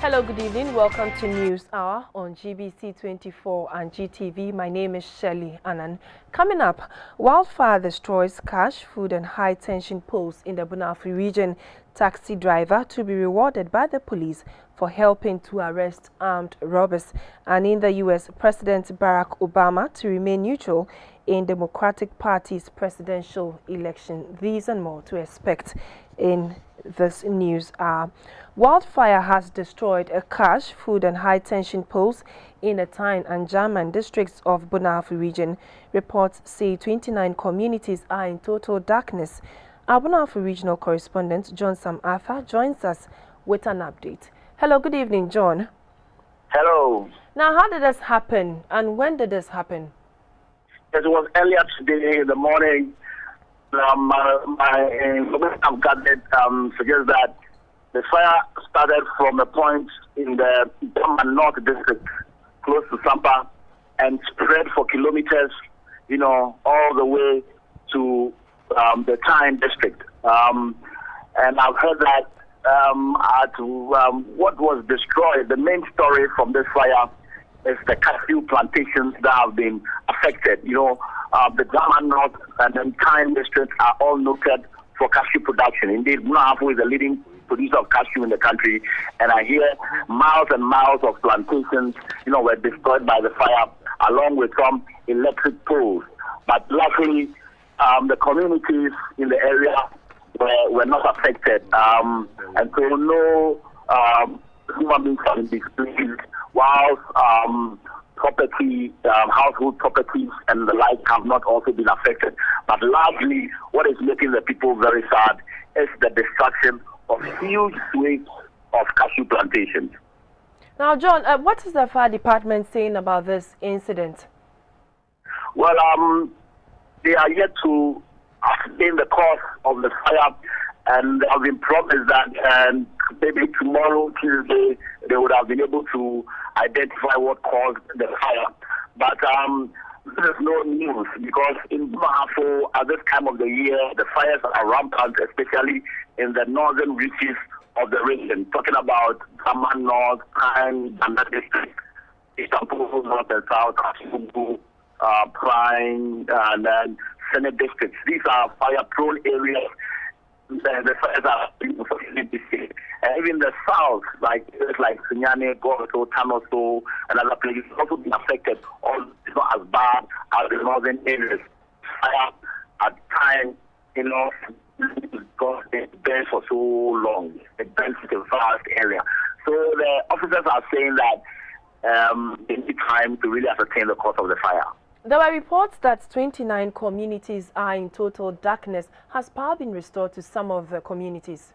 Hello, good evening. Welcome to News Hour on GBC24 and GTV. My name is Shelley Annan. Coming up, wildfire destroys cash, food and high-tension poles in the Bunafu region. Taxi driver to be rewarded by the police for helping to arrest armed robbers. And in the U.S., President Barack Obama to remain neutral in Democratic Party's presidential election. These and more to expect in this news hour. Wildfire has destroyed a cash, food and high-tension poles in the Tyne and German districts of Bunafu region. Reports say 29 communities are in total darkness. Our Bunafu regional correspondent John Sam Arthur joins us with an update. Hello, good evening, John. Hello. Now, how did this happen and when did this happen? It was earlier today in the morning. My information I've gathered suggests that the fire started from a point in the German North district, close to Sampa, and spread for kilometers, all the way to the Tyne district. And I've heard that what was destroyed, the main story from this fire is the cashew plantations that have been affected. The German North and the Tyne districts are all noted for cashew production. Indeed, Bunafu is the leading producer of cashew in the country, and I hear miles and miles of plantations, were destroyed by the fire, along with some electric poles. But luckily, the communities in the area were not affected, and so no human beings have been displaced, whilst property, household properties and the like have not also been affected. But largely, what is making the people very sad is the destruction of huge swathes of cashew plantations. Now, John, what is the fire department saying about this incident? Well, they are yet to ascertain the cause of the fire, and they have been promised that maybe tomorrow, Tuesday, they would have been able to identify what caused the fire. But this is no news, because in Bunafu, at this time of the year, the fires are rampant, especially in the northern reaches of the region. Talking about German North, Tyne, Banda district, Istanbul North and South, Asubu, Prime, and then Senate districts. These are fire-prone areas. The fires are and even the south, like Sunyane, Goto, Tanoso, and other places, also been affected. It's not as bad as the northern areas. Fire at times, because it burns for so long. It burns in a vast area. So the officers are saying that they need time to really ascertain the cause of the fire. There were reports that 29 communities are in total darkness. Has power been restored to some of the communities?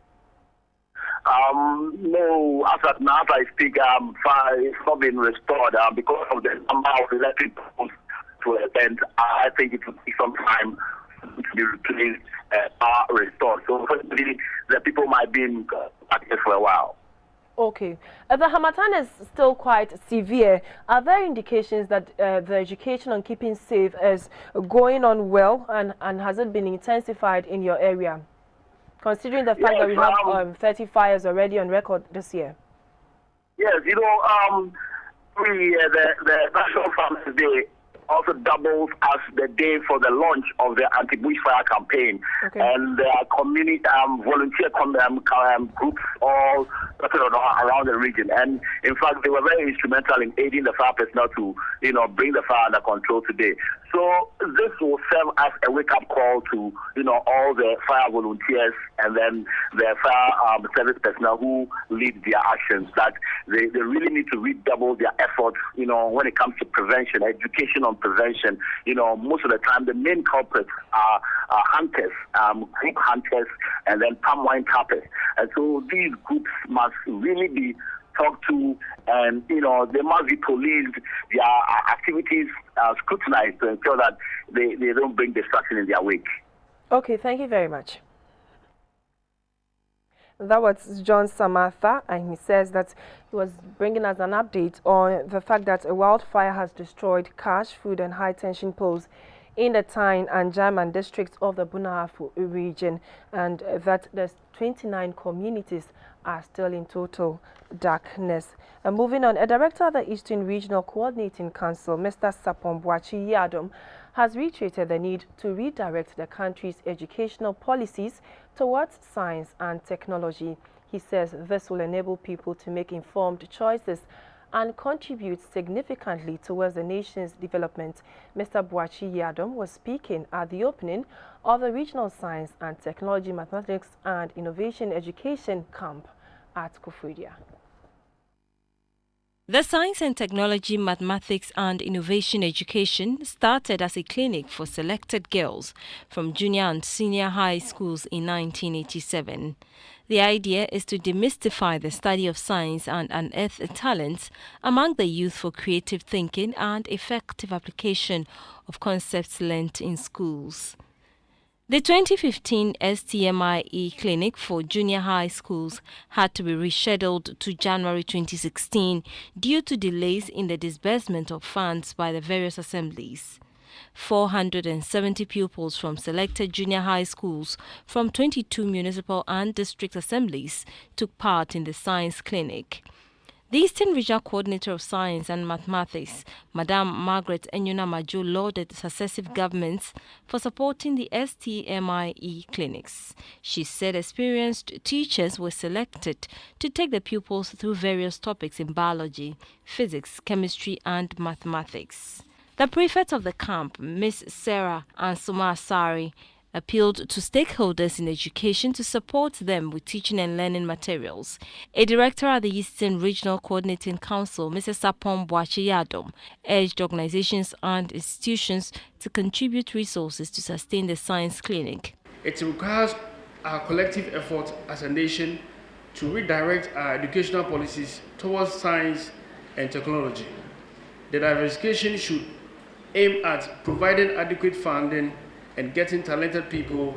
No, as I speak, fire is not been restored because of the number of electric poles to attend. I think it will take some time to be replaced and restored. So, unfortunately, the people might be in darkness for a while. Okay. The Harmattan is still quite severe. Are there indications that the education on keeping safe is going on well, and has it been intensified in your area, considering the fact that we have 30 fires already on record this year? Yes, every year the National Farmers Day also doubles as the day for the launch of the anti-bushfire campaign. Okay. And there are community volunteer groups all around the region. And in fact, they were very instrumental in aiding the fire personnel to, bring the fire under control today. So this will serve as a wake-up call to, all the fire volunteers and then the fire service personnel who lead their actions, that they really need to redouble their efforts, when it comes to prevention, education on prevention. Most of the time, the main culprits are hunters, group hunters, and then palm wine tappers. And so these groups must really be talked to, and they must be policed, their activities scrutinized to ensure that they don't bring destruction in their wake. Okay, thank you very much. That was John Samartha, and he says that he was bringing us an update on the fact that a wildfire has destroyed cash, food and high-tension poles in the Tyne and German districts of the Bunahafu region, and that there's 29 communities are still in total darkness. And moving on, a director of the Eastern Regional Coordinating Council, Mr. Sapon Boachi Yadom, has reiterated the need to redirect the country's educational policies towards science and technology. He says this will enable people to make informed choices and contribute significantly towards the nation's development. Mr. Boachi Yadom was speaking at the opening of the Regional Science and Technology Mathematics and Innovation Education Camp at Koforidua. The Science and Technology, Mathematics and Innovation Education started as a clinic for selected girls from junior and senior high schools in 1987. The idea is to demystify the study of science and unearth talents among the youth for creative thinking and effective application of concepts learnt in schools. The 2015 STMIE clinic for junior high schools had to be rescheduled to January 2016 due to delays in the disbursement of funds by the various assemblies. 470 pupils from selected junior high schools from 22 municipal and district assemblies took part in the science clinic. The Eastern Regional Coordinator of Science and Mathematics, Madam Margaret Enyuna Majo, lauded successive governments for supporting the STMIE clinics. She said experienced teachers were selected to take the pupils through various topics in biology, physics, chemistry and mathematics. The prefect of the camp, Ms. Sarah Ansuma Asari, appealed to stakeholders in education to support them with teaching and learning materials. A director at the Eastern Regional Coordinating Council, Mr. Sapon Boachi Yadom, urged organizations and institutions to contribute resources to sustain the science clinic. It requires our collective effort as a nation to redirect our educational policies towards science and technology. The diversification should aim at providing adequate funding and getting talented people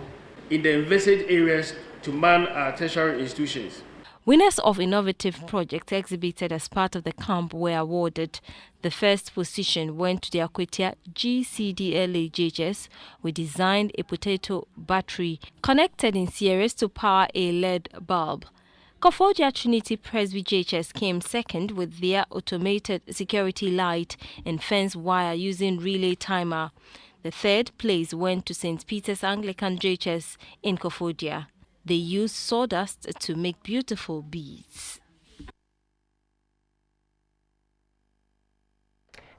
in the envisaged areas to man our tertiary institutions. Winners of innovative projects exhibited as part of the camp were awarded. The first position went to the Akwetia GCDLA JHS, who designed a potato battery connected in series to power a LED bulb. Koforidua Trinity Presby JHS came second with their automated security light and fence wire using relay timer. The third place went to St. Peter's Anglican JHS in Koforidua. They used sawdust to make beautiful beads.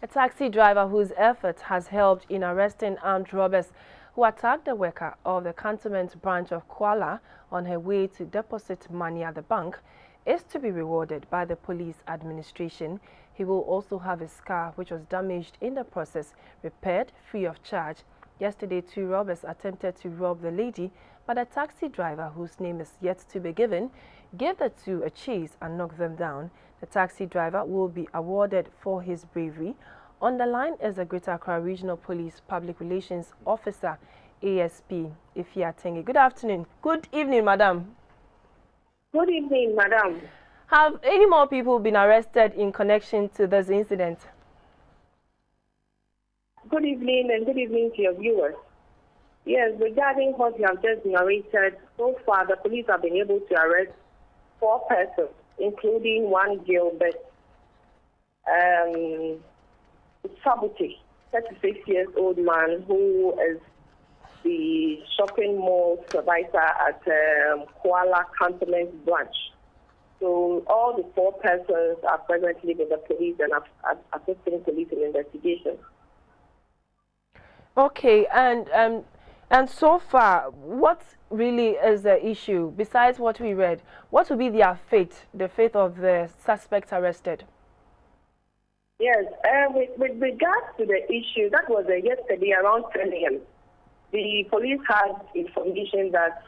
A taxi driver whose effort has helped in arresting armed robbers who attacked a worker of the cantonment branch of Kuala on her way to deposit money at the bank is to be rewarded by the police administration. He will also have his car, which was damaged in the process, repaired free of charge. Yesterday, 2 robbers attempted to rob the lady, but a taxi driver, whose name is yet to be given, gave the 2 a chase and knocked them down. The taxi driver will be awarded for his bravery. On the line is the Greater Accra Regional Police Public Relations Officer, ASP Ifia Tenge. Good afternoon. Good evening, madam. Good evening, madam. Have any more people been arrested in connection to this incident? Good evening and good evening to your viewers. Yes, regarding what you have just narrated, so far the police have been able to arrest 4 persons, including one Gilbert Sabuti, 36-year-old man who is the shopping mall supervisor at Kuala Cantonment branch. So all the 4 persons are presently with the police and are assisting police in investigation. Okay, and so far, what really is the issue? Besides what we read, what will be their fate, the fate of the suspects arrested? Yes, with regards to the issue, that was yesterday around 10 a.m. The police had information that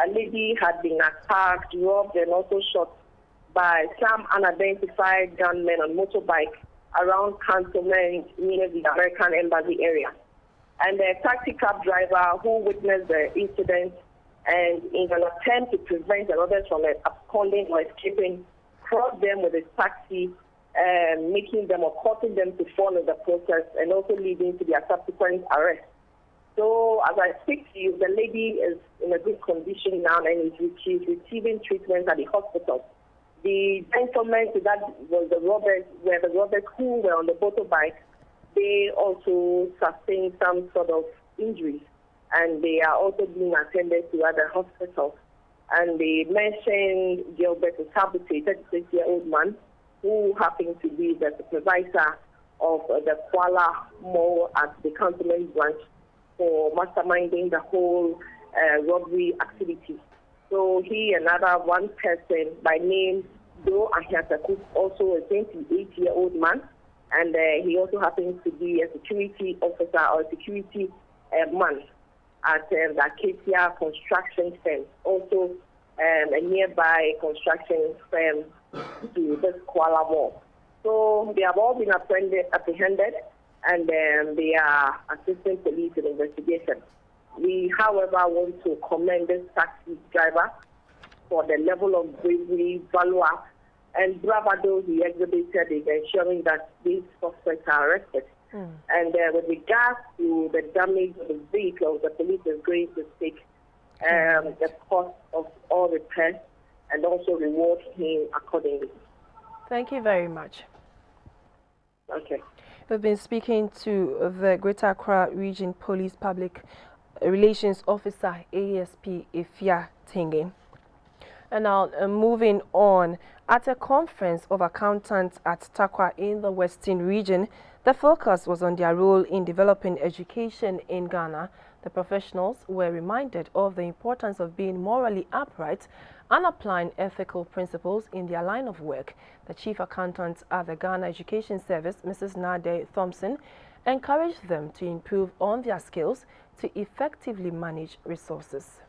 a lady had been attacked, robbed, and also shot by some unidentified gunmen on motorbike around Cantonment near the American Embassy area. And the taxi cab driver who witnessed the incident and in an attempt to prevent the robbers from absconding or escaping, crossed them with his taxi, making them or causing them to fall in the process and also leading to their subsequent arrest. So as I speak to you, the lady is in a good condition now and she's receiving treatment at the hospital. The gentlemen that was the robbers who were on the motorbike, they also sustained some sort of injuries, and they are also being attended to at the hospital. And they mentioned Gilbert Sabute, 36-year-old man, who happened to be the supervisor of the Kuala Mall at the Cantonment branch for masterminding the whole robbery activity. So he, another one person by name Do Ahiataku, also a 28-year-old man, and he also happens to be a security officer or security man at the Acacia construction firm, also a nearby construction firm to this Kuala Mall. So they have all been apprehended, and they are assisting police in investigation. We, however, want to commend this taxi driver for the level of bravery, valor, and bravado he exhibited in ensuring that these suspects are arrested. And with regards to the damage of the vehicle, the police is going to take the cost of all repairs and also reward him accordingly. Thank you very much. Okay. We've been speaking to the Greater Accra Region Police Public Relations Officer, ASP Ifya Tengen. And now moving on, at a conference of accountants at Takwa in the Western region, the focus was on their role in developing education in Ghana. The professionals were reminded of the importance of being morally upright and applying ethical principles in their line of work. The chief accountant at the Ghana Education Service, Mrs. Nade Thompson, encouraged them to improve on their skills to effectively manage resources.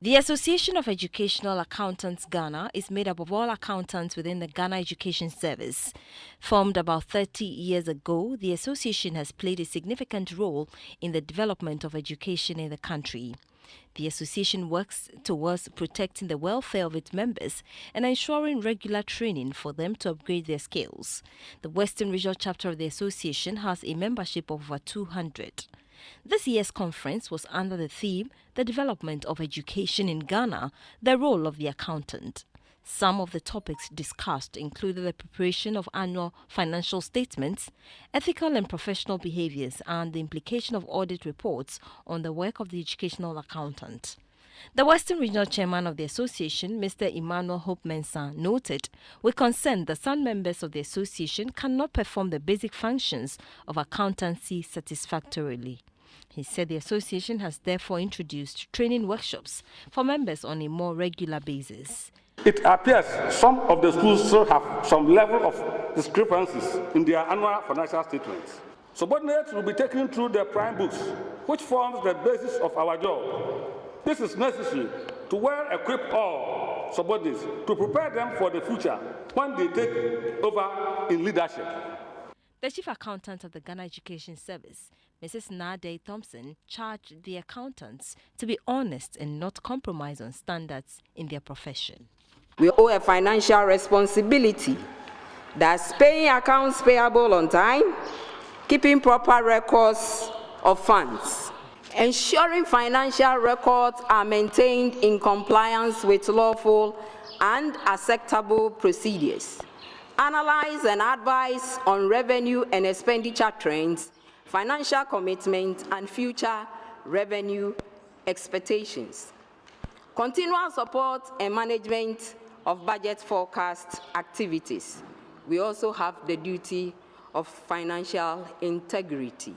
The Association of Educational Accountants Ghana is made up of all accountants within the Ghana Education Service. Formed about 30 years ago, the association has played a significant role in the development of education in the country. The association works towards protecting the welfare of its members and ensuring regular training for them to upgrade their skills. The Western Regional Chapter of the association has a membership of over 200. This year's conference was under the theme, The Development of Education in Ghana, the Role of the Accountant. Some of the topics discussed included the preparation of annual financial statements, ethical and professional behaviors, and the implication of audit reports on the work of the educational accountant. The Western Regional Chairman of the Association, Mr. Emmanuel Hope Mensah, noted with concern that some members of the association cannot perform the basic functions of accountancy satisfactorily. He said the association has therefore introduced training workshops for members on a more regular basis. It appears some of the schools still have some level of discrepancies in their annual financial statements. Subordinates will be taken through the prime books, which forms the basis of our job. This is necessary to well equip all subordinates to prepare them for the future when they take over in leadership. The chief accountant of the Ghana Education Service, Mrs. Nade Thompson, charged the accountants to be honest and not compromise on standards in their profession. We owe a financial responsibility. That's paying accounts payable on time, keeping proper records of funds, ensuring financial records are maintained in compliance with lawful and acceptable procedures, analyze and advise on revenue and expenditure trends, financial commitment, and future revenue expectations. Continual support and management of budget forecast activities. We also have the duty of financial integrity.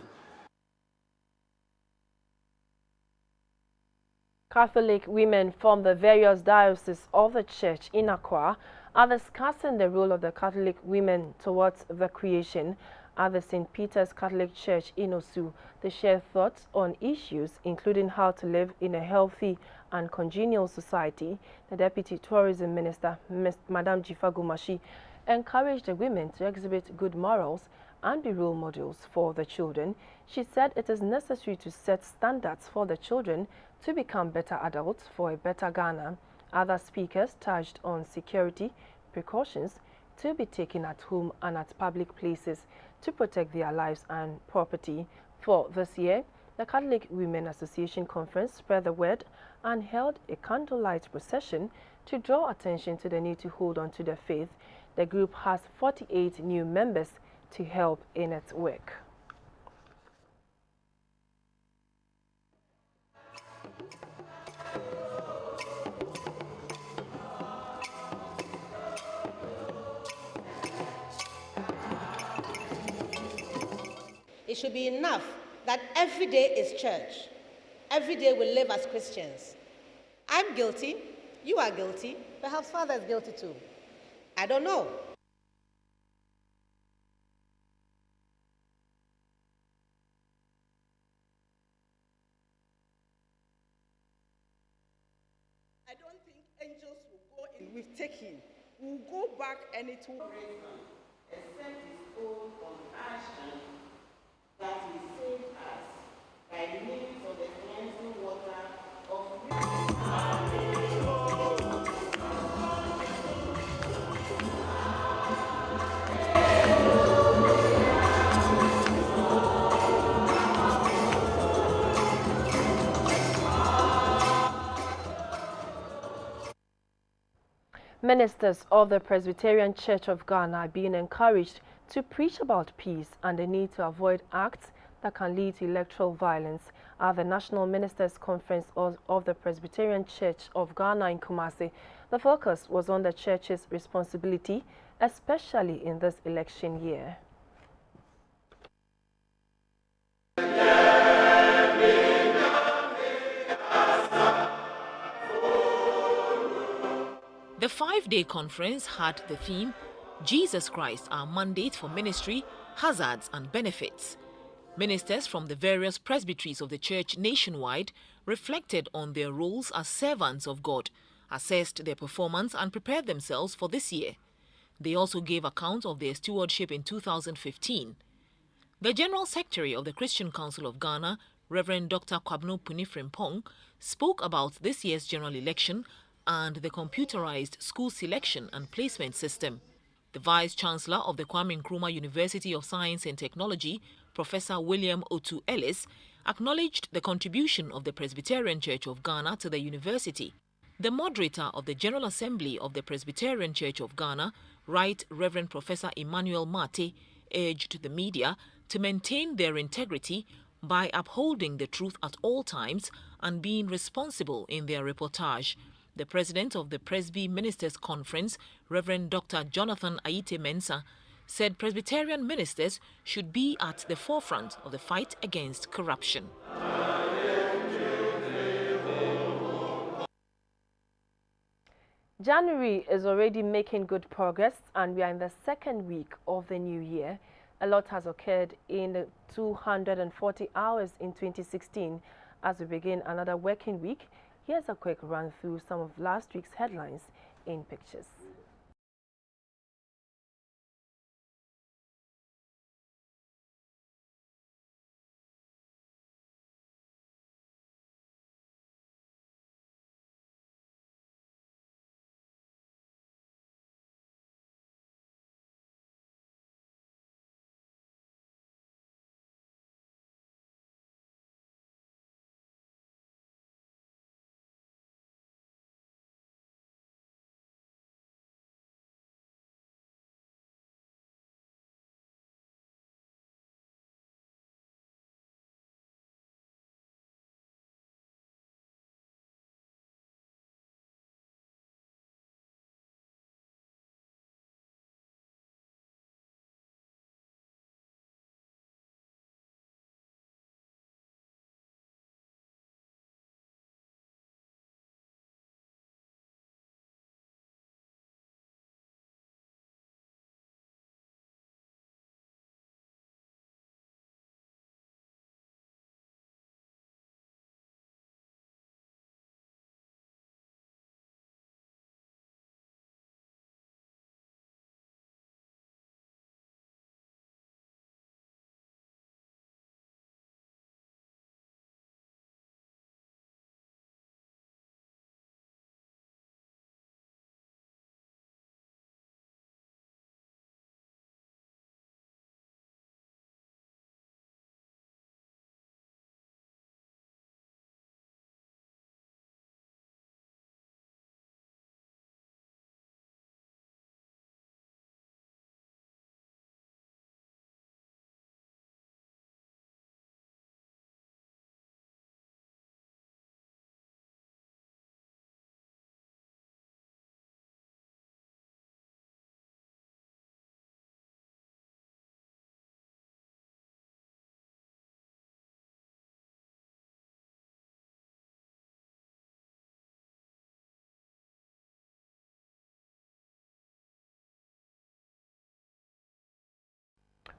Catholic women from the various dioceses of the church in Accra are discussing the role of the Catholic women towards the creation. At the St. Peter's Catholic Church in Osu, they share thoughts on issues including how to live in a healthy and congenial society. The Deputy Tourism Minister, Madam Jifagumashi, encouraged the women to exhibit good morals and be role models for the children. She said it is necessary to set standards for the children to become better adults for a better Ghana. Other speakers touched on security precautions to be taken at home and at public places to protect their lives and property. For this year, the Catholic Women Association Conference spread the word and held a candlelight procession to draw attention to the need to hold on to the faith. The group has 48 new members to help in its work. It should be enough that every day is church. Every day we live as Christians. I'm guilty. You are guilty. Perhaps Father is guilty too. I don't know. I don't think angels will go in. We've taken. We'll go back and it will raise them. Except his own compassion that he saved us by means of the cleansing water of Ministers of the Presbyterian Church of Ghana are being encouraged to preach about peace and the need to avoid acts that can lead to electoral violence. At the National Ministers Conference of the Presbyterian Church of Ghana in Kumasi, the focus was on the church's responsibility, especially in this election year. The 5-day conference had the theme, Jesus Christ, Our Mandate for Ministry, Hazards and Benefits. Ministers from the various presbyteries of the church nationwide reflected on their roles as servants of God, assessed their performance and prepared themselves for this year. They also gave account of their stewardship in 2015. The General Secretary of the Christian Council of Ghana, Reverend Dr. Kwabno Punifrimpong, spoke about this year's general election and the computerized school selection and placement system. The Vice-Chancellor of the Kwame Nkrumah University of Science and Technology, Professor William Otu Ellis, acknowledged the contribution of the Presbyterian Church of Ghana to the university. The moderator of the General Assembly of the Presbyterian Church of Ghana, Right Reverend Professor Emmanuel Mate, urged the media to maintain their integrity by upholding the truth at all times and being responsible in their reportage. The president of the Presby Ministers Conference, Reverend Dr. Jonathan Aite Mensah, said Presbyterian ministers should be at the forefront of the fight against corruption. January is already making good progress and we are in the second week of the new year. A lot has occurred in the 240 hours in 2016. As we begin another working week, here's a quick run through some of last week's headlines in pictures.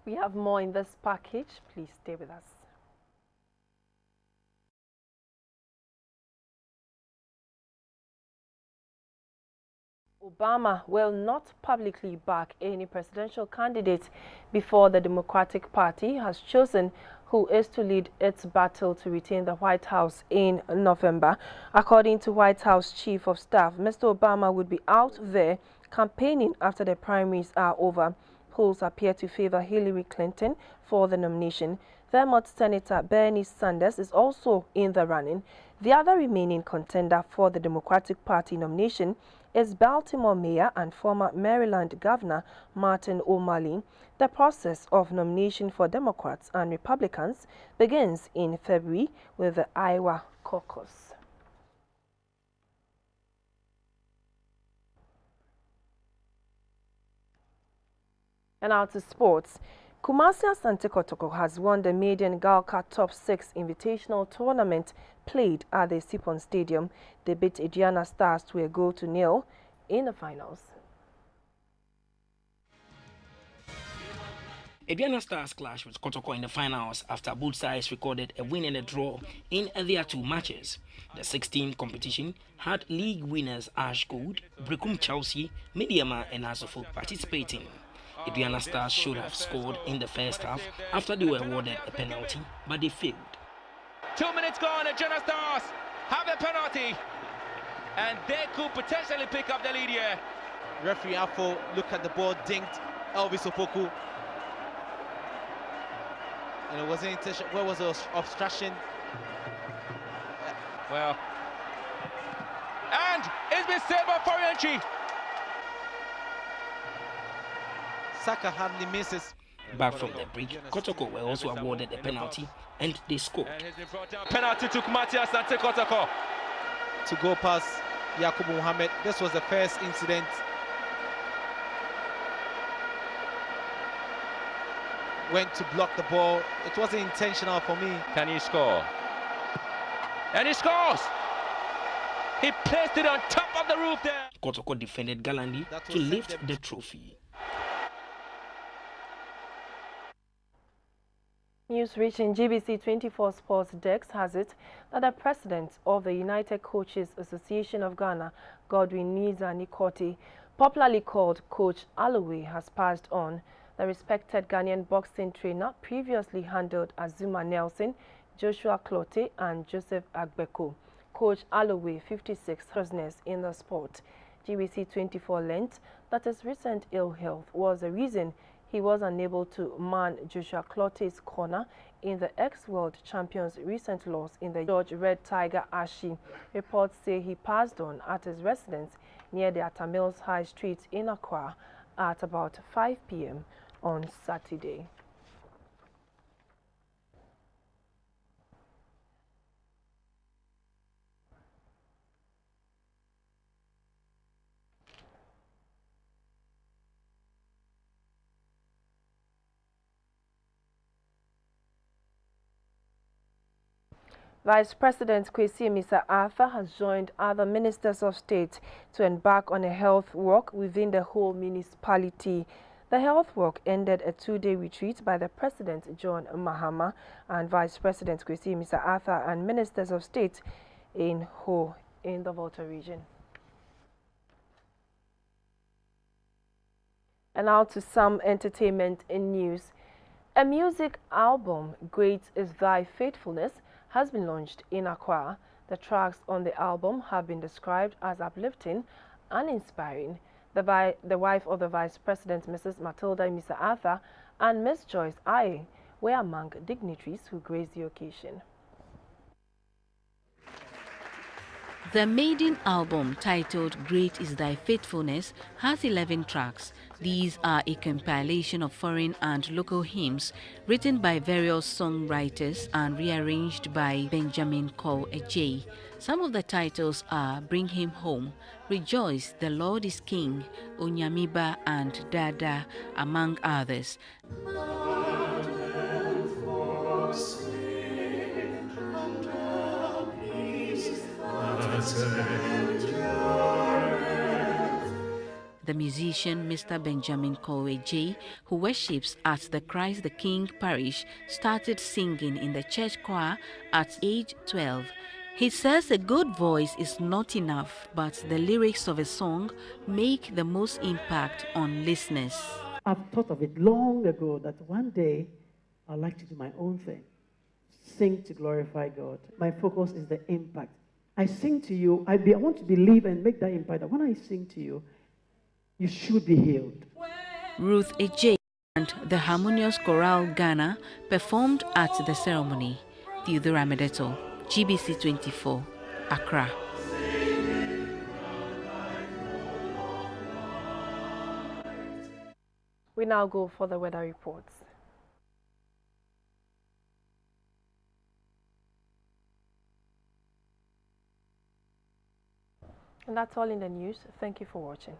We have more in this package. Please stay with us. Obama will not publicly back any presidential candidate before the Democratic Party has chosen who is to lead its battle to retain the White House in November. According to White House Chief of Staff, Mr. Obama would be out there campaigning after the primaries are over. Polls appear to favor Hillary Clinton for the nomination. Vermont Senator Bernie Sanders is also in the running. The other remaining contender for the Democratic Party nomination is Baltimore Mayor and former Maryland Governor Martin O'Malley. The process of nomination for Democrats and Republicans begins in February with the Iowa caucus. And now to sports. Kumasi Asante Kotoko has won the maiden Galka Top 6 Invitational Tournament played at the Sipon Stadium. They beat Ediana Stars to a 0-0 in the finals. Ediana Stars clashed with Kotoko in the finals after both sides recorded a win and a draw in their two matches. The 16th competition had league winners Ash Gold, Brekum Chelsea, Mediama and Azofo participating. Ediana Stars should have scored in the first half after they were awarded a penalty, but they failed. 2 minutes gone, Ediana Stars have a penalty, and they could potentially pick up the lead here. Referee Afo, look at the ball, dinked Elvis Opoku. And it wasn't intentional. Where was the obstruction? Well, and it's been saved by Forianchi. Saka hardly misses. Back from the break, Kotoko were also awarded a penalty and they scored. Penalty to Kumasi Asante Kotoko. To go past Yakubu Mohammed. This was the first incident. Went to block the ball. It wasn't intentional for me. Can he score? And he scores! He placed it on top of the roof there. Kotoko defended gallantly to lift the trophy. News reaching GBC24 Sports Desk has it that the president of the United Coaches Association of Ghana, Godwin Niza Nikoti, popularly called Coach Alloway, has passed on. The respected Ghanaian boxing trainer previously handled Azuma Nelson, Joshua Clotte and Joseph Agbeko. Coach Alloway, 56, business in the sport. GBC24 learnt that his recent ill health was the reason he was unable to man Joshua Clotte's corner in the ex-world champion's recent loss in the George Red Tiger Ashi. Reports say he passed on at his residence near the Atamils High Street in Accra at about 5 p.m. on Saturday. Vice President Kwesi Mr. Arthur has joined other ministers of state to embark on a health walk within the whole municipality. The health walk ended a 2-day retreat by the President John Mahama and Vice President Kwesi Mr. Arthur and ministers of state in Ho in the Volta region. And now to some entertainment in news. A music album, Great Is Thy Faithfulness, has been launched in Accra. The tracks on the album have been described as uplifting and inspiring. The wife of the Vice President, Mrs. Matilda Mr. Arthur, and Miss Joyce Aye were among dignitaries who graced the occasion. The maiden album, titled Great Is Thy Faithfulness, has 11 tracks. These are a compilation of foreign and local hymns written by various songwriters and rearranged by Benjamin Cole Ejay. Some of the titles are Bring Him Home, Rejoice, The Lord is King, Onyamiba and Dada, among others. The musician Mr. Benjamin Kowe J., who worships at the Christ the King parish, started singing in the church choir at age 12. He says a good voice is not enough, but the lyrics of a song make the most impact on listeners. I've thought of it long ago that one day I'd like to do my own thing. Sing to glorify God. My focus is the impact. I sing to you. I want to believe and make that impact. That when I sing to you, you should be healed. Ruth Ej and the Harmonious Chorale Ghana performed at the ceremony. Theodore Amedeto, GBC24, Accra. We now go for the weather reports. And that's all in the news. Thank you for watching.